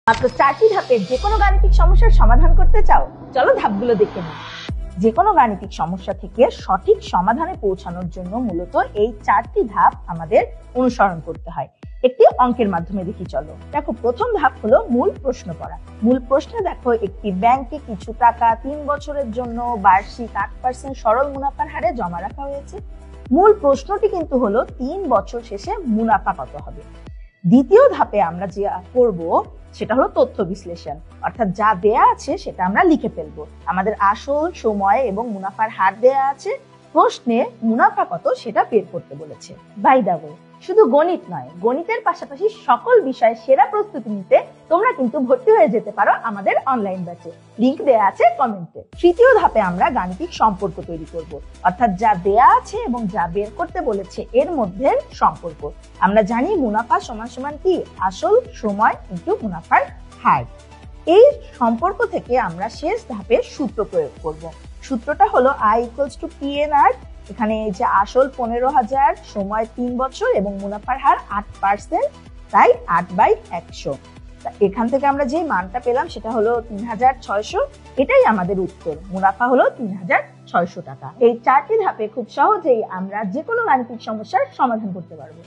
মাত্র 4টি ধাপে যে কোনো গাণিতিক সমস্যার সমাধান করতে চাও? চলো ধাপগুলো দেখে নিই। যে কোনো গাণিতিক সমস্যা থেকে সঠিক সমাধানে পৌঁছানোর জন্য মূলত এই 4টি ধাপ আমাদের অনুসরণ করতে হয়। একটি অঙ্কের মাধ্যমে দেখি চলো। দেখো, প্রথম ধাপ হলো মূল প্রশ্ন পড়া। মূল প্রশ্নে দেখো, একটি ব্যাংকে কিছু টাকা 3 বছরের জন্য বার্ষিক 8% সরল মুনাফার হারে জমা রাখা হয়েছে। মূল প্রশ্নটি কিন্তু হলো 3 বছর শেষে মুনাফা কত হবে। দ্বিতীয় ধাপে আমরা যে করব সেটা হলো তথ্য বিশ্লেষণ, অর্থাৎ যা দেয়া আছে সেটা আমরা লিখে ফেলবো। আমাদের আসল, সময় এবং মুনাফার হার দেয়া আছে, প্রশ্নে মুনাফা কত সেটা বের করতে বলেছে। বাই দ্য ওয়ে, শুধু গণিত নয়, গণিতের পাশাপাশি সকল বিষয়ে সেরা প্রস্তুতি নিতে তোমরা কিন্তু ভর্তি হয়ে যেতে পারো আমাদের অনলাইন ব্যাচে, লিংক দেয়া আছে কমেন্টে। তৃতীয় ধাপে আমরা গাণিতিক সম্পর্ক তৈরি করব, অর্থাৎ যা দেয়া আছে এবং যা বের করতে বলেছে এর মধ্যে সম্পর্ক। আমরা জানি মুনাফা সমান সমান কি? আসল, সময় ইনটু মুনাফার হার। এই সম্পর্ক থেকে আমরা শেষ ধাপে সূত্র প্রয়োগ করব। সূত্রটা হলো I = PNR। এখানে এই যে আসল 15,000, সময় 3 বছর এবং মুনাফার হার 8%, তাই 8/100। এখান থেকে আমরা যে মানটা পেলাম সেটা হলো 3,600। এটাই আমাদের উত্তর। মুনাফা হলো 3,600 টাকা। এই 4টি ধাপে খুব সহজেই আমরা যে কোনো গাণিতিক সমস্যার সমাধান করতে পারবো।